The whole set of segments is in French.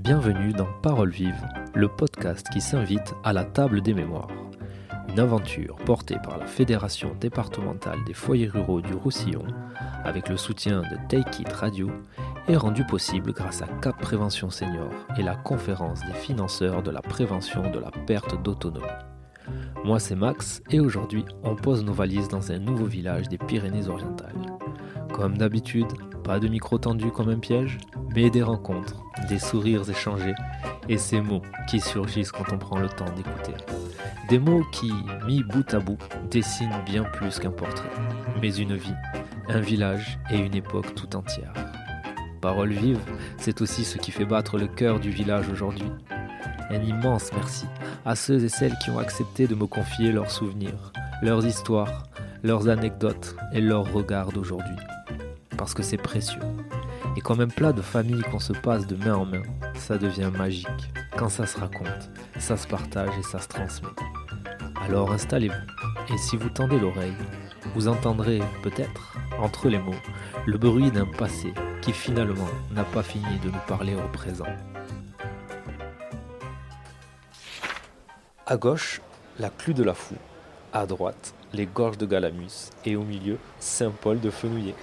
Bienvenue dans Paroles vives, le podcast qui s'invite à la table des mémoires. Une aventure portée par la Fédération départementale des foyers ruraux du Roussillon, avec le soutien de Take It Radio, est rendue possible grâce à Cap Prévention Senior et la conférence des financeurs de la prévention de la perte d'autonomie. Moi c'est Max et aujourd'hui on pose nos valises dans un nouveau village des Pyrénées-Orientales. Comme d'habitude, pas de micro tendu comme un piège, mais des rencontres, des sourires échangés et ces mots qui surgissent quand on prend le temps d'écouter. Des mots qui, mis bout à bout, dessinent bien plus qu'un portrait, mais une vie, un village et une époque tout entière. Paroles vives, c'est aussi ce qui fait battre le cœur du village aujourd'hui. Un immense merci à ceux et celles qui ont accepté de me confier leurs souvenirs, leurs histoires, leurs anecdotes et leurs regards d'aujourd'hui. Parce que c'est précieux. Et comme un plat de famille qu'on se passe de main en main, ça devient magique. Quand ça se raconte, ça se partage et ça se transmet. Alors installez-vous, et si vous tendez l'oreille, vous entendrez peut-être, entre les mots, le bruit d'un passé qui finalement n'a pas fini de nous parler au présent. À gauche, la Clue de la Foue. À droite, les gorges de Galamus. Et au milieu, Saint-Paul de Fenouillet.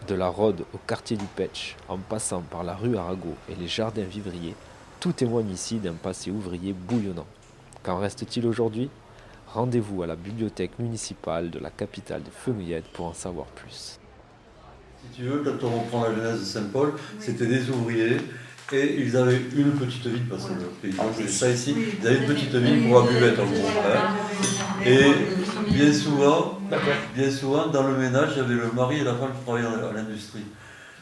De la Rhôde au quartier du Petch, en passant par la rue Arago et les jardins vivriers, tout témoigne ici d'un passé ouvrier bouillonnant. Qu'en reste-t-il aujourd'hui ? Rendez-vous à la bibliothèque municipale de la capitale des Fenouillettes pour en savoir plus. Si tu veux, quand on reprend la genèse de Saint-Paul, c'était des ouvriers et ils avaient une petite ville, parce que le paysan c'est ça ici, ils avaient une petite ville pour la buvette en gros. Et bien souvent, dans le ménage, il y avait le mari et la femme qui travaillaient à l'industrie.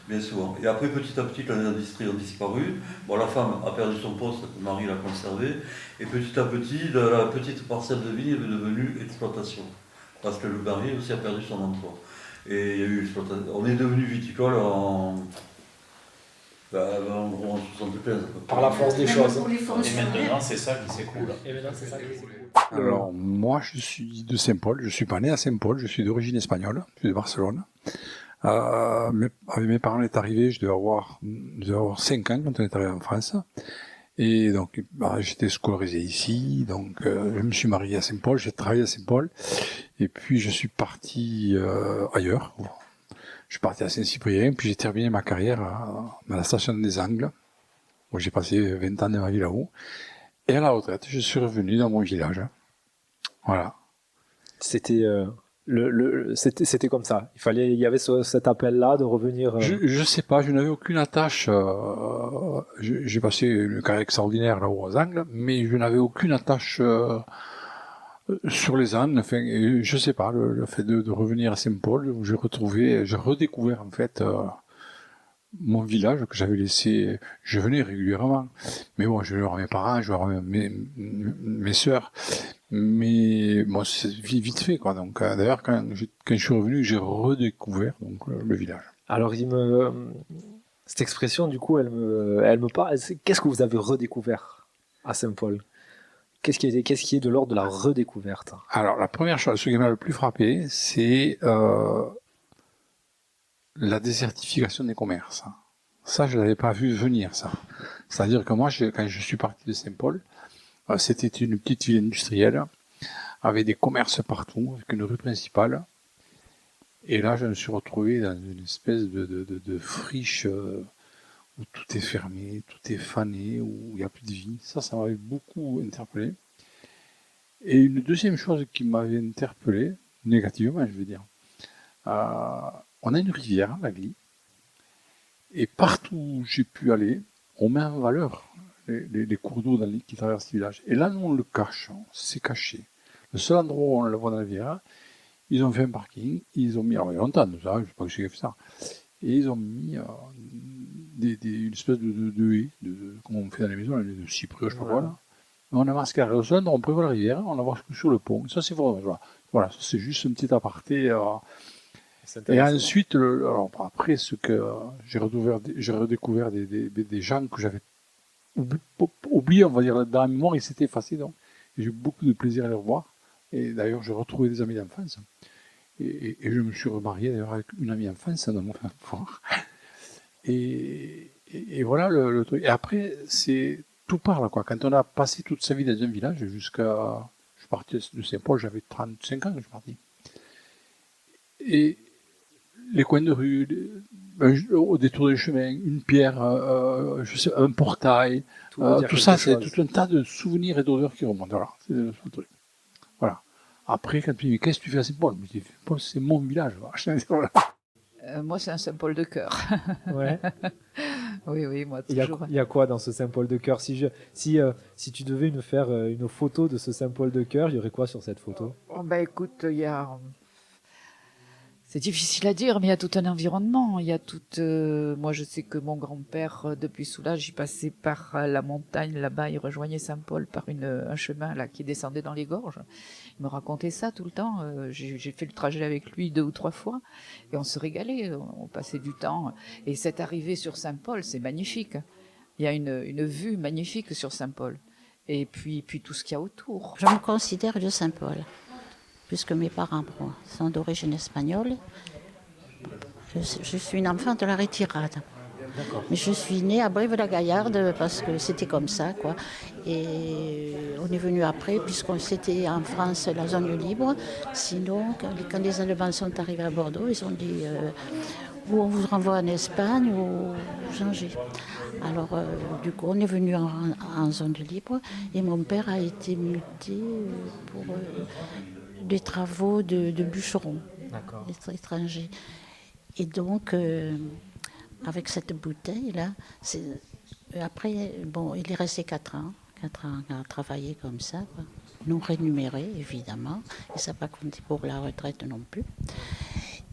Bien souvent. Et après, petit à petit, quand les industries ont disparu, la femme a perdu son poste, le mari l'a conservé, et petit à petit, la petite parcelle de vigne est devenue exploitation. Parce que le mari aussi a perdu son emploi. Et il y a eu exploitation. On est devenu viticole en 75. Par la force des choses. Et maintenant, c'est ça qui s'écoule. Alors, moi, je suis de Saint-Paul. Je suis pas né à Saint-Paul. Je suis d'origine espagnole. Je suis de Barcelone. Avec mes parents, on est arrivés. Je devais avoir 5 ans quand on est arrivé en France. Et donc, j'étais scolarisé ici. Donc, je me suis marié à Saint-Paul. J'ai travaillé à Saint-Paul. Et puis, je suis parti ailleurs. Je suis parti à Saint-Cyprien. Puis, j'ai terminé ma carrière dans la station des Angles, où j'ai passé 20 ans de ma vie là-haut. Et à la retraite, je suis revenu dans mon village. Voilà. C'était c'était comme ça. Il y avait cet appel-là de revenir. Je sais pas, je n'avais aucune attache. J'ai passé une carrière extraordinaire là-haut aux Angles, mais je n'avais aucune attache sur les Angles. Enfin, je sais pas, le fait de revenir à Saint-Paul, où j'ai redécouvert en fait mon village que j'avais laissé. Je venais régulièrement, mais bon, je vais voir mes parents, je vais voir mes sœurs, mais bon, c'est vite fait quoi. Donc d'ailleurs, quand je suis revenu, j'ai redécouvert donc le village. Alors cette expression du coup, elle me parle. Qu'est-ce que vous avez redécouvert à Saint-Paul ? Qu'est-ce qui est de l'ordre de la redécouverte ? Alors la première chose, ce qui m'a le plus frappé, c'est la désertification des commerces. Ça, je l'avais pas vu venir, ça. C'est-à-dire que moi, quand je suis parti de Saint-Paul, c'était une petite ville industrielle, avec des commerces partout, avec une rue principale. Et là, je me suis retrouvé dans une espèce de friche où tout est fermé, tout est fané, où il n'y a plus de vie. Ça m'avait beaucoup interpellé. Et une deuxième chose qui m'avait interpellé, négativement, je veux dire, on a une rivière, la Glie, et partout où j'ai pu aller, on met en valeur les cours d'eau qui traversent le village. Et là, nous, on le cache, c'est caché. Le seul endroit où on le voit dans la rivière, ils ont fait un parking, ils ont mis, alors il y a longtemps, ça, je sais pas que j'ai fait ça, et ils ont mis une espèce de haie, comme on fait dans les maisons, de cyprès, je sais pas quoi, là. On a masqué au sol, on prévoit la rivière, on la voit sur le pont. Ça, c'est vraiment, voilà, ça, c'est juste un petit aparté. Et ensuite, alors après, ce que j'ai redécouvert des gens que j'avais oubliés, on va dire, dans la mémoire, ils s'étaient effacés, donc j'ai eu beaucoup de plaisir à les revoir. Et d'ailleurs, j'ai retrouvé des amis d'enfance. Et je me suis remarié d'ailleurs avec une amie d'enfance dans mon fort. Et Et voilà le truc. Et après, c'est tout parle, quoi. Quand on a passé toute sa vie dans un village, jusqu'à... Je suis parti de Saint-Paul, j'avais 35 ans que je suis parti. Et les coins de rue, au détour des chemins, une pierre, un portail, tout ça, c'est tout un tas de souvenirs et d'odeurs qui remontent. Voilà, c'est le truc. Voilà. Après, quand tu dis, qu'est-ce que tu fais à Saint-Paul? Je dis, Saint-Paul, c'est mon village. Voilà. Moi, c'est un Saint-Paul de cœur. Ouais. Oui, moi, Il y toujours. a quoi dans ce Saint-Paul de cœur? Si tu devais nous faire une photo de ce Saint-Paul de cœur, il y aurait quoi sur cette photo? Oh, bah, écoute, il y a... C'est difficile à dire, mais il y a tout un environnement. Il y a moi, je sais que mon grand-père, depuis Soulages, il passait par la montagne là-bas, il rejoignait Saint-Paul par un chemin là qui descendait dans les gorges. Il me racontait ça tout le temps. J'ai fait le trajet avec lui 2 ou 3 fois et on se régalait. On passait du temps. Et cette arrivée sur Saint-Paul, c'est magnifique. Il y a une vue magnifique sur Saint-Paul. Et puis tout ce qu'il y a autour. Je me considère de Saint-Paul, puisque mes parents sont d'origine espagnole. Je suis une enfant de la retirade. Mais je suis née à Brive-la-Gaillarde parce que c'était comme ça, quoi. Et on est venu après, puisqu'on c'était en France la zone libre. Sinon, quand les Allemands sont arrivés à Bordeaux, ils ont dit ou on vous renvoie en Espagne ou changez. Alors, du coup, on est venu en zone libre et mon père a été muté pour des travaux de bûcheron étranger. Et donc, avec cette bouteille-là, après, bon, il est resté 4 ans à travailler comme ça, quoi. Non rémunéré, évidemment, et ça n'a pas compté pour la retraite non plus.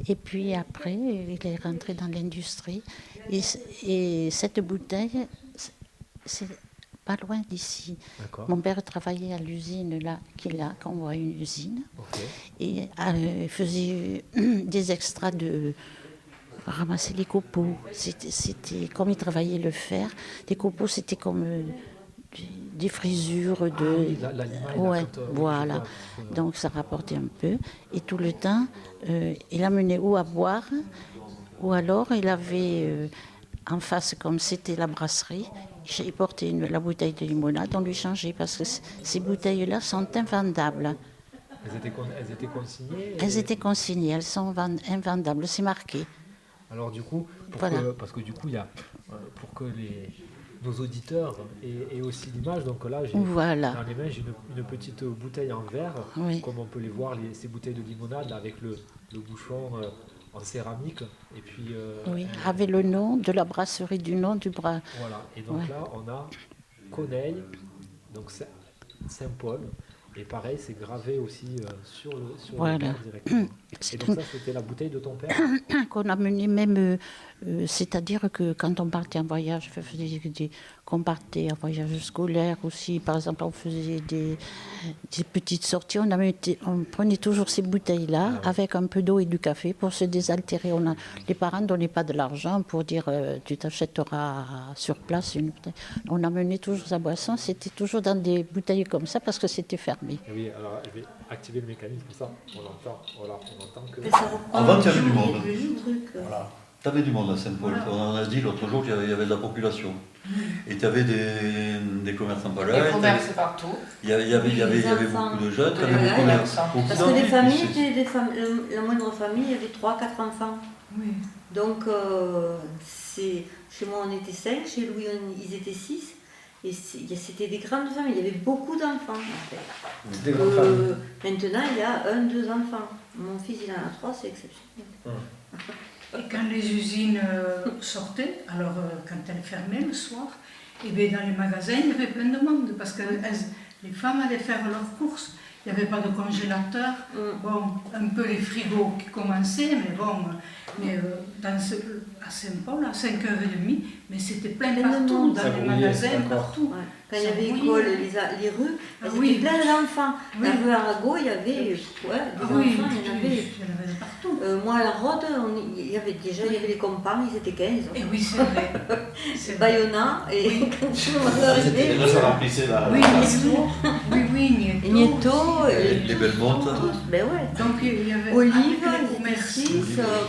Et puis après, il est rentré dans l'industrie, et cette bouteille, c'est pas loin d'ici. Mon père travaillait à l'usine, là, qu'on voit une usine, et il faisait des extraits de ramasser les copeaux. C'était comme il travaillait le fer. Les copeaux, c'était comme des frisures de... ouais, voilà. Donc ça rapportait un peu. Et tout le temps, il amenait ou à boire, ou alors il avait en face, comme c'était la brasserie, il portait la bouteille de limonade, on lui changeait, parce que ces bouteilles-là sont invendables. Elles étaient consignées? Elles étaient consignées, elles sont invendables, c'est marqué. Alors du coup, parce que du coup, il y a pour que nos auditeurs aient aussi l'image, donc là, dans les mains, j'ai une petite bouteille en verre, comme on peut les voir, ces bouteilles de limonade avec le bouchon en céramique, et puis... avec le nom de la brasserie, du nom du bras. Voilà, et donc là, on a Coneil, donc Saint-Paul. Et pareil, c'est gravé aussi sur le verre directement. Et donc ça, c'était la bouteille de ton père? Qu'on a mené même, c'est-à-dire que quand on partait en voyage, qu'on partait en voyage scolaire aussi, par exemple, on faisait des petites sorties, on prenait toujours ces bouteilles-là avec un peu d'eau et du café pour se désaltérer. Les parents ne donnaient pas de l'argent pour dire tu t'achèteras sur place une bouteille. On amenait toujours sa boisson, c'était toujours dans des bouteilles comme ça parce que c'était fermé. Et oui, alors je vais activer le mécanisme, ça, on entend que... Avant, tu avais du monde. Voilà. Tu avais du monde à Saint-Paul. On en a dit l'autre jour qu'il y avait de la population. Et tu avais des commerçants pas là. Des commerces partout. Il y avait beaucoup de jeunes. Parce que les familles étaient la moindre famille, il y avait 3-4 enfants. Oui. Donc, chez moi on était 5, chez Louis ils étaient 6. Et c'était des grandes familles, il y avait beaucoup d'enfants en fait. Maintenant il y a 1-2 enfants. Mon fils il en a 3, c'est exceptionnel. Et quand les usines sortaient, alors quand elles fermaient le soir, et bien dans les magasins il y avait plein de monde parce que les femmes allaient faire leurs courses. Il n'y avait pas de congélateur, bon, un peu les frigos qui commençaient, mais bon, à Saint-Paul, à 5h30, mais c'était plein partout, dans les magasins, partout. Ouais. Quand il y avait l'école, les rues, c'était plein d'enfants. La rue Arago, il y avait des enfants, il y en avait partout. Moi, à la Rode, il y avait les compagnes, ils étaient 15. Et oui, c'est vrai. Bayona, et quand je suis arrivée... Là, ça remplissait la... Oui, Nieto, les Belmonte. Ben ouais. Donc il y avait Olive, les commerces,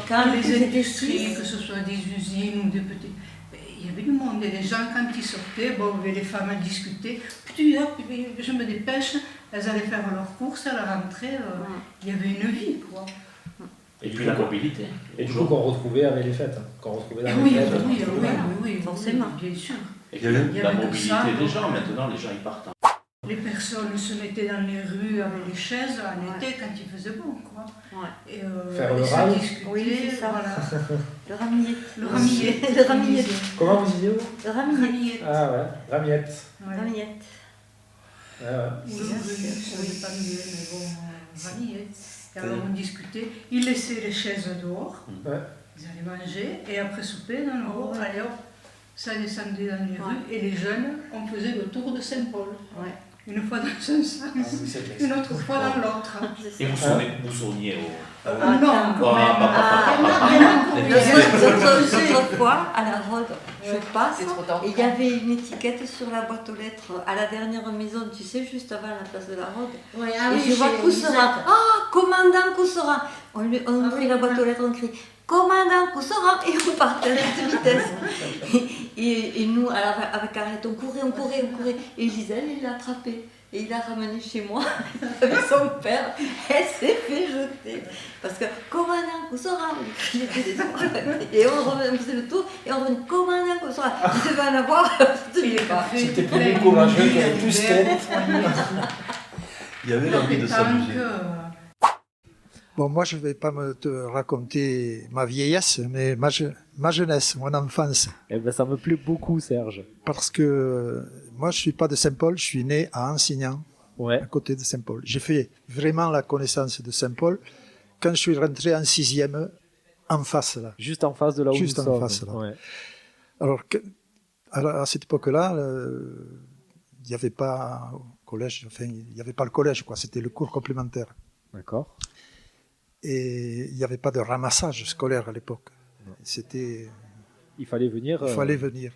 quand les industries, que ce soit des usines ou des petits... il y avait du monde. Et les gens, quand ils sortaient, bon, les femmes discutaient. Puis je me dépêche, elles allaient faire leurs courses, à la rentrée. Il y avait une vie, quoi. Et puis la mobilité. Et du coup, qu'on retrouvait avec les fêtes. Qu'on retrouvait dans Oui, les fêtes. oui, forcément. Bien sûr. Et puis la mobilité des gens, maintenant, les gens, ils partent. Les personnes se mettaient dans les rues avec les chaises en été quand il faisait bon, quoi. Ouais. Et, faire le rame. Oui, c'est ça. Voilà. Le ramier. Le ramier. Le ramier. Comment vous disiez vous? Le ramier. Ah ouais, ramiette. Ramiette. Ou le bus, ça dépend mieux, mais bon, ramier. Et alors on discutait, ils laissaient les chaises dehors, ils allaient manger, et après souper, dans le haut, allez hop, ça descendait dans les rues, et les jeunes, on faisait le tour de Saint-Paul. Ouais. Une fois dans un sens, une autre fois dans l'autre. Et vous sourniez au... Non, quand même. L'autre fois, à la Rhôde, je passe, et il y avait une étiquette sur la boîte aux lettres, à la dernière maison, tu sais, juste avant la place de la Rhôde. Et je vois Coussera. Ah, commandant Coussera. On ouvrit la boîte aux lettres, on crie commandant Coussera, et on partait à toute vitesse. Et nous, avec Arlette, on courait. Et Gisèle, il l'a attrapé. Et il l'a ramené chez moi avec son père. Elle s'est fait jeter. Parce que commandant Coussera, on criait des soirs. Et on faisait le tour, et on revenait commandant Coussera. Je devais en avoir, je ne devais pas. C'était plus décourageux que plus tête. Il y avait l'envie de s'amuser. Bon, moi, je ne vais pas te raconter ma vieillesse, mais ma jeunesse, mon enfance. Eh ben, ça me plaît beaucoup, Serge. Parce que moi, je ne suis pas de Saint-Paul, je suis né à Ansignan, à côté de Saint-Paul. J'ai fait vraiment la connaissance de Saint-Paul quand je suis rentré en 6e, en face, là. Juste en face de là où Juste nous sommes. en face, là. Ouais. Alors, à cette époque-là, il n'y avait pas collège, enfin, il n'y avait pas le collège, quoi. C'était le cours complémentaire. D'accord. Et il n'y avait pas de ramassage scolaire à l'époque. Il fallait venir. Il fallait venir.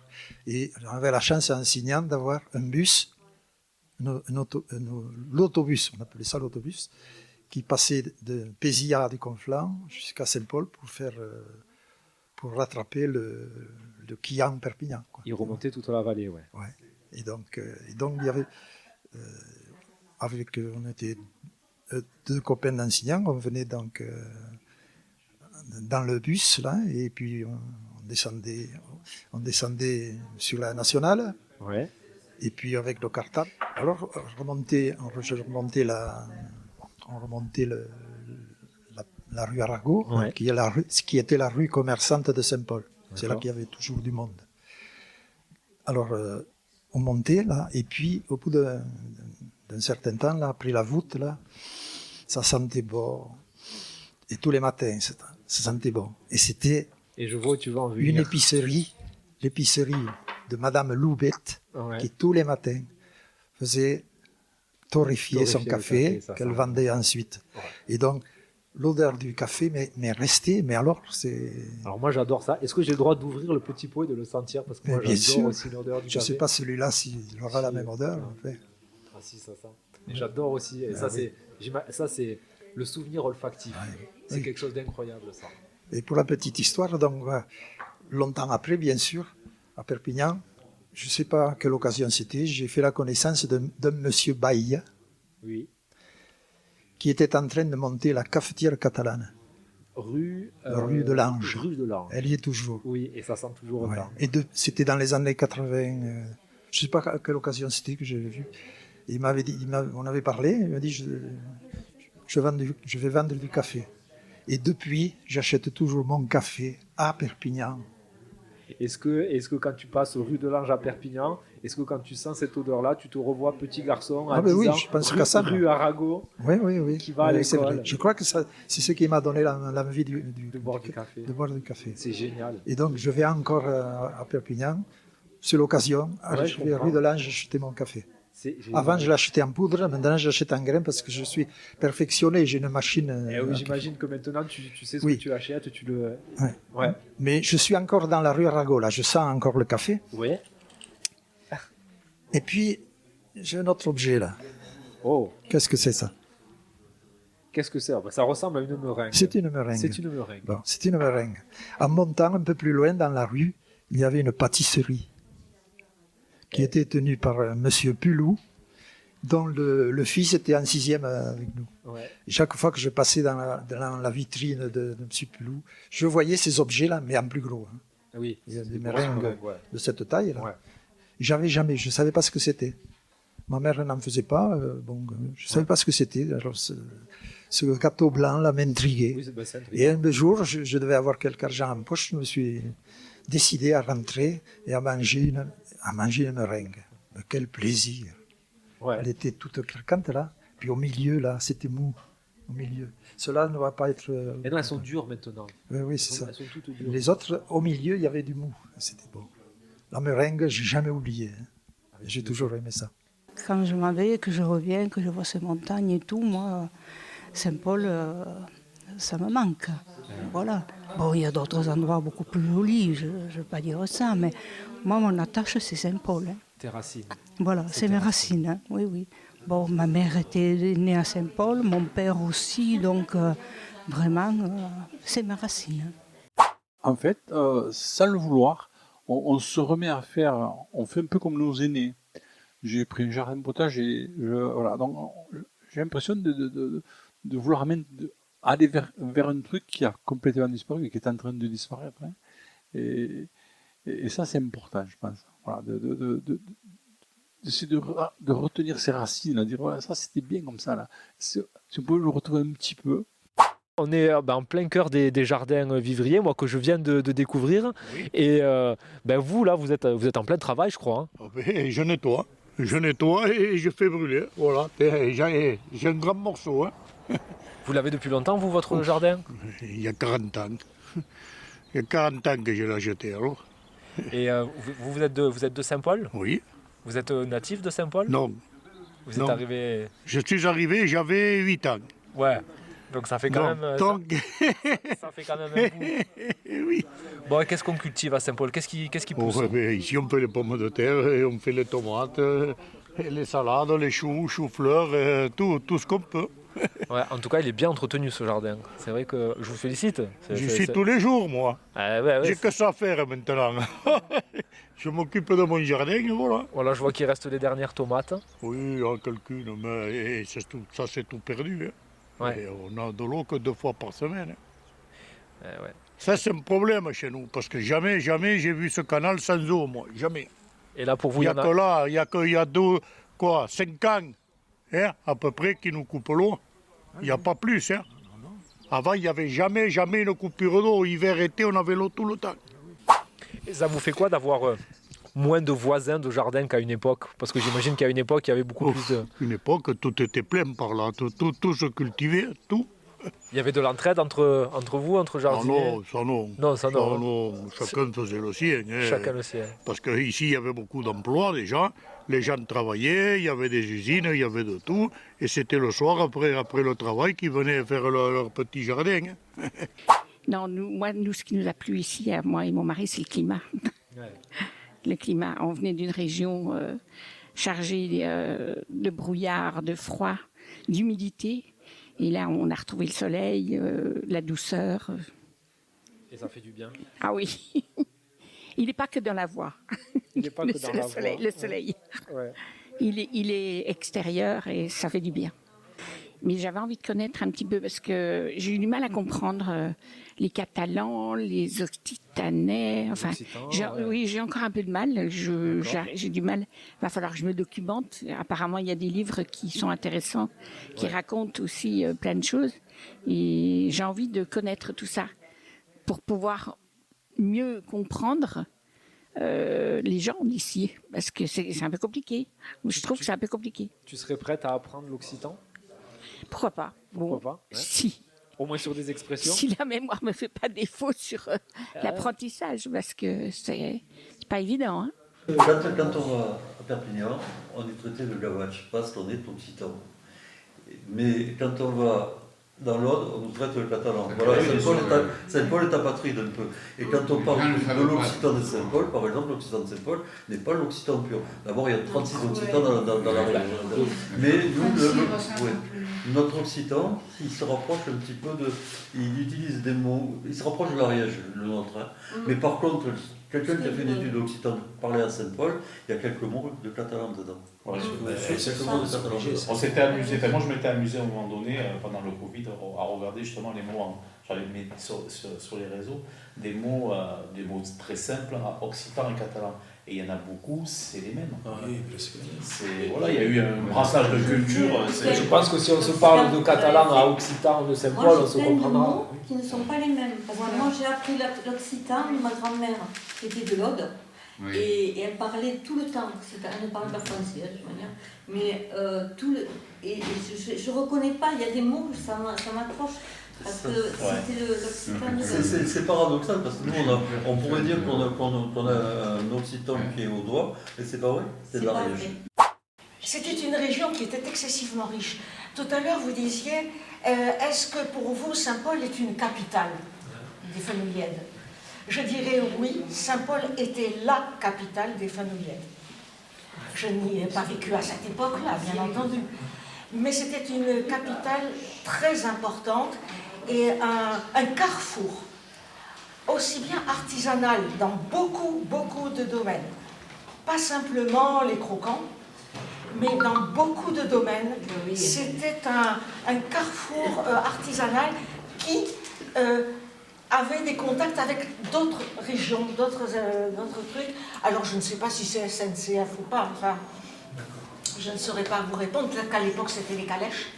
Et j'avais la chance à Ansignan d'avoir un bus, l'autobus, on appelait ça l'autobus, qui passait de Pézilla du Conflans jusqu'à Saint-Paul pour rattraper le Quillan-Perpignan. Il remontait toute la vallée, ouais. Et donc il y avait, on était deux copains d'Ansignan, on venait donc dans le bus là, et puis on descendait sur la nationale, et puis avec le cartable. Alors on remontait la rue Arago, qui était la rue commerçante de Saint-Paul. C'est là qu'il y avait toujours du monde. Alors on montait là, et puis au bout d'un certain temps, là, après la voûte, là, ça sentait bon. Et tous les matins, ça sentait bon. Et c'était une épicerie, l'épicerie de Madame Loubette, qui tous les matins faisait torréfier son café qu'elle vendait ensuite. Et donc, l'odeur du café m'est restée, mais alors c'est... Alors moi j'adore ça. Est-ce que j'ai le droit d'ouvrir le petit pot et de le sentir? Parce que moi j'adore aussi l'odeur du café. Je ne sais pas celui-là s'il aura la même odeur. En fait. Ah si, ça sent. Et j'adore aussi. Et ça c'est le souvenir olfactif. C'est quelque chose d'incroyable ça. Et pour la petite histoire, donc longtemps après, bien sûr, à Perpignan, je ne sais pas à quelle occasion c'était, j'ai fait la connaissance d'un monsieur Baille. Oui. Qui était en train de monter la cafetière catalane. Rue de l'Ange. Rue de l'Ange. Elle y est toujours. Oui, et ça sent toujours autant. Et c'était dans les années 80, je ne sais pas à quelle occasion c'était que j'avais vu. Et on avait parlé, il m'a dit je vais vendre du café. Et depuis, j'achète toujours mon café à Perpignan. Est-ce que quand tu passes rue de l'Ange à Perpignan, est-ce que quand tu sens cette odeur-là, tu te revois petit garçon à 10 ans, je pense qu'à ça, rue Arago, qui va à l'école? Je crois que c'est ce qui m'a donné l'envie de boire du café. De boire du café. C'est génial. Et donc, je vais encore à Perpignan, c'est l'occasion, je vais à rue de l'Ange acheter mon café. Avant, je l'achetais en poudre, maintenant je l'achète en grains parce que je suis perfectionné, j'ai une machine. Oui, j'imagine que maintenant tu sais ce que tu achètes, tu le. Ouais. Mais je suis encore dans la rue Arago, là, je sens encore le café. Oui. Et puis, j'ai un autre objet là. Oh. Qu'est-ce que c'est ça? Qu'est-ce que c'est? Ça ressemble à une meringue. C'est une meringue. C'est une meringue. Bon, c'est une meringue. En montant un peu plus loin dans la rue, il y avait une pâtisserie qui était tenue par Monsieur Pulou, dont le fils était en 6e avec nous. Ouais. Chaque fois que je passais dans la vitrine de M. Pulou, je voyais ces objets-là, mais en plus gros. Hein. Oui, il y a des meringues de cette taille-là. Ouais. Je ne savais pas ce que c'était. Ma mère n'en faisait pas, je ne savais pas ce que c'était. Alors ce gâteau blanc là m'intriguait. Oui, et un jour, je devais avoir quelque argent en poche, je me suis décidé à rentrer et à manger une meringue. Mais quel plaisir! Ouais. Elle était toute craquante là, puis au milieu là, c'était mou. Au milieu. Cela ne va pas être. Et non, elles sont dures maintenant. Oui, c'est ça. Elles sont toutes dures. Les autres, au milieu, il y avait du mou. C'était beau. La meringue, j'ai jamais oublié. Hein. J'ai toujours aimé ça. Quand je m'en vais, que je reviens, que je vois ces montagnes et tout, moi, Saint-Paul, ça me manque. Voilà. Bon, il y a d'autres endroits beaucoup plus jolis, je ne veux pas dire ça, mais moi, mon attache, c'est Saint-Paul. Hein. Tes racines. Voilà, c'est mes racines, hein. Oui, oui. Bon, ma mère était née à Saint-Paul, mon père aussi, donc vraiment, c'est mes racines. En fait, sans le vouloir, on se remet à faire, on fait un peu comme nos aînés. J'ai pris un jardin de potager, voilà, donc j'ai l'impression de vouloir aller vers un truc qui a complètement disparu et qui est en train de disparaître. Hein. Et ça, c'est important, je pense. Voilà, d'essayer de retenir ses racines, de dire ouais, ça c'était bien comme ça. Là. Si on peut le retrouver un petit peu. On est en plein cœur des jardins vivriers, moi que je viens de découvrir. Oui. Et vous, là, vous êtes en plein travail, je crois. Hein. Je nettoie. Et je fais brûler. Voilà, j'ai un grand morceau. Hein. Vous l'avez depuis longtemps, vous, votre jardin ? Il y a 40 ans. Il y a 40 ans que je l'ai acheté, alors. Et vous êtes de Saint-Paul ? Oui. Vous êtes natif de Saint-Paul ? Non. Vous êtes arrivé... Je suis arrivé, j'avais 8 ans. Ouais. Donc ça fait quand même... Ça fait quand même un bout. Oui. Bon, et qu'est-ce qu'on cultive à Saint-Paul ? Qu'est-ce qui pousse ? Ici, on fait les pommes de terre, et on fait les tomates, et les salades, les choux, choux-fleurs, tout ce qu'on peut. Ouais, en tout cas, il est bien entretenu, ce jardin. C'est vrai que je vous félicite. J'y suis tous les jours, moi. J'ai que ça à faire maintenant. Je m'occupe de mon jardin, et voilà. Voilà, je vois qu'il reste les dernières tomates. Oui, il y a quelques-unes, mais ça, c'est tout perdu. Hein. Ouais. Et on a de l'eau que 2 fois par semaine. Ouais. Ça, c'est un problème chez nous, parce que jamais j'ai vu ce canal sans eau, moi. Jamais. Et là, pour vous, il y a 5 ans, hein, à peu près, qui nous coupent l'eau. Il n'y a pas plus. Hein. Avant, il n'y avait jamais une coupure d'eau. Hiver, été, on avait l'eau tout le temps. Et ça vous fait quoi d'avoir moins de voisins de jardin qu'à une époque ? Parce que j'imagine qu'à une époque, il y avait beaucoup plus de... Une époque, tout était plein par là. Tout se cultivait, tout. Il y avait de l'entraide entre vous, entre jardiniers ? Non. Chacun faisait le sien. Hein. Chacun le sien. Parce qu'ici, il y avait beaucoup d'emplois déjà. Les gens travaillaient, il y avait des usines, il y avait de tout. Et c'était le soir, après le travail, qu'ils venaient faire leur petit jardin. Hein. Non, nous, ce qui nous a plu ici, à moi et mon mari, c'est le climat. Ouais. Le climat. On venait d'une région chargée de brouillard, de froid, d'humidité. Et là, on a retrouvé le soleil, la douceur. Et ça fait du bien. Ah oui. Il n'est pas que dans la voix. Il n'est pas que dans la voix. Le soleil. Ouais. Il est extérieur et ça fait du bien. Mais j'avais envie de connaître un petit peu parce que j'ai eu du mal à comprendre les Catalans, les Occitanais. Enfin, oui, j'ai encore un peu de mal. J'ai du mal. Il va falloir que je me documente. Apparemment, il y a des livres qui sont intéressants, qui racontent aussi plein de choses. Et j'ai envie de connaître tout ça pour pouvoir mieux comprendre les gens d'ici. Parce que c'est un peu compliqué. Je trouve que c'est un peu compliqué. Tu serais prête à apprendre l'occitan ? Pourquoi pas ? Pourquoi pas ? Ouais. Si. Au moins sur des expressions. Si la mémoire me fait pas défaut sur l'apprentissage, parce que c'est pas évident. Hein. Quand on va à Perpignan, on est traité de gavache, parce qu'on est occitan. Mais quand on va dans l'Aude, on nous traite le catalan. Voilà, Saint-Paul est apatride un peu. Et quand on parle de l'occitan de Saint-Paul, par exemple, l'occitan de Saint-Paul n'est pas l'occitan pur. D'abord, il y a 36 occitans dans la région. Mais nous, notre occitan, il se rapproche un petit peu il utilise des mots, il se rapproche de l'ariège, le nôtre. Hein. Mais par contre, Quelqu'un qui a fait une étude d'occitan parlait à Saint-Paul, il y a quelques mots de catalan dedans. Ouais, quelques mots de catalan. On s'était amusé, moi je m'étais amusé à un moment donné, pendant le Covid, à regarder justement les mots, j'avais mis sur les réseaux, des mots très simples, occitan et catalan. Et il y en a beaucoup, c'est les mêmes. Oui, presque. Voilà, il y a eu un brassage de culture. Je pense que si on se parle de catalan à occitan de Saint-Paul, on se comprendra. Mots qui ne sont pas les mêmes. Parce que moi, j'ai appris l'occitan de ma grand-mère, qui était de l'Aude, et elle parlait tout le temps. Elle ne parle pas français, de toute manière. Mais je ne reconnais pas, il y a des mots, ça m'accroche. Parce que c'était l'occitan de... C'est paradoxal parce que nous on pourrait dire qu'on a un occitan qui est au doigt, mais c'est pas vrai, c'est de l'Ariège. C'était une région qui était excessivement riche. Tout à l'heure vous disiez, est-ce que pour vous Saint-Paul est une capitale des Fenouillèdes? Je dirais oui, Saint-Paul était la capitale des Fenouillèdes. Je n'y ai pas vécu à cette époque-là, bien entendu. Mais c'était une capitale très importante et un carrefour, aussi bien artisanal dans beaucoup de domaines. Pas simplement les croquants, mais dans beaucoup de domaines. C'était un carrefour artisanal qui avait des contacts avec d'autres régions, d'autres trucs. Alors je ne sais pas si c'est SNCF ou pas, enfin... Je ne saurais pas vous répondre, peut-être qu'à l'époque c'était les calèches.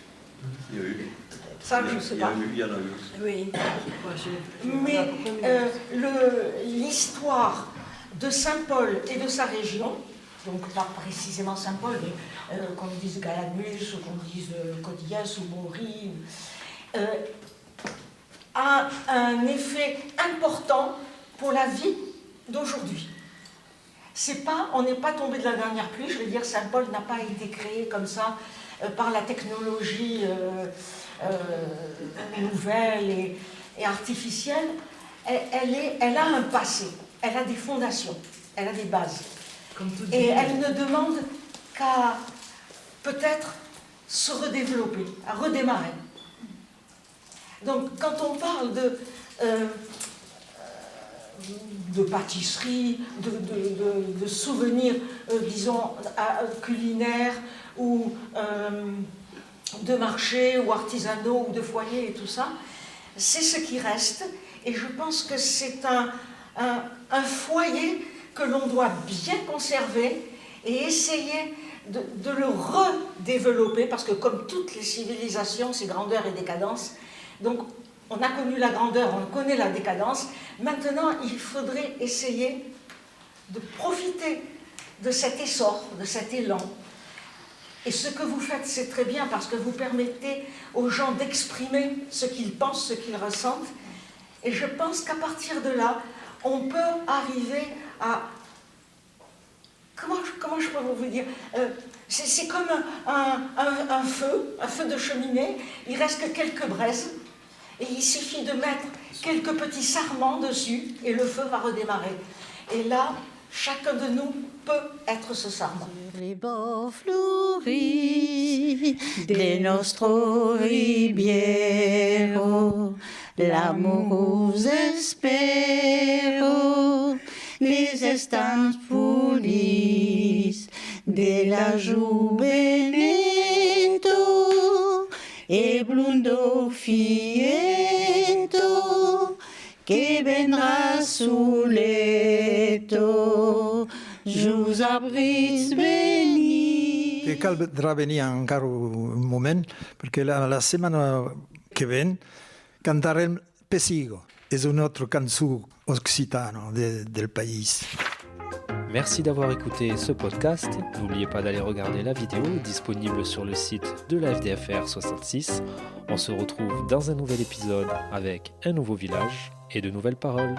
Il y a eu. Ça, je ne sais pas. Il y en a eu. Oui. Mais l'histoire de Saint-Paul et de sa région, donc pas précisément Saint-Paul, mais qu'on dise Galamus, ou qu'on dise Codillès ou Bory, a un effet important pour la vie d'aujourd'hui. On n'est pas tombé de la dernière pluie, je veux dire, Saint-Paul n'a pas été créé comme ça par la technologie nouvelle et artificielle. Elle a un passé, elle a des fondations, elle a des bases. Et elle ne demande qu'à peut-être se redévelopper, à redémarrer. Donc quand on parle de pâtisserie, de souvenirs, disons, culinaires, ou de marchés, ou artisanaux, ou de foyers, et tout ça, c'est ce qui reste. Et je pense que c'est un foyer que l'on doit bien conserver et essayer de le redévelopper, parce que comme toutes les civilisations, c'est grandeur et décadence. Donc, on a connu la grandeur, on connaît la décadence. Maintenant, il faudrait essayer de profiter de cet essor, de cet élan. Et ce que vous faites, c'est très bien, parce que vous permettez aux gens d'exprimer ce qu'ils pensent, ce qu'ils ressentent. Et je pense qu'à partir de là, on peut arriver à... Comment je peux vous dire, c'est comme un feu de cheminée, il reste que quelques braises, et il suffit de mettre quelques petits sarments dessus, et le feu va redémarrer. Et là, chacun de nous peut être ce sarment. Les bords fleuris de nostro riviero, l'amoroso espero, les estants pulis de la juveneto, e blundo fieto que vendrà suleto, jus abrits veni. E caldrà venire encara un moment, perché la setmana che viene canteremo Pessigo, è un'altra canzone occitano del paese. Merci d'avoir écouté ce podcast. N'oubliez pas d'aller regarder la vidéo disponible sur le site de la FDFR 66. On se retrouve dans un nouvel épisode avec un nouveau village et de nouvelles paroles.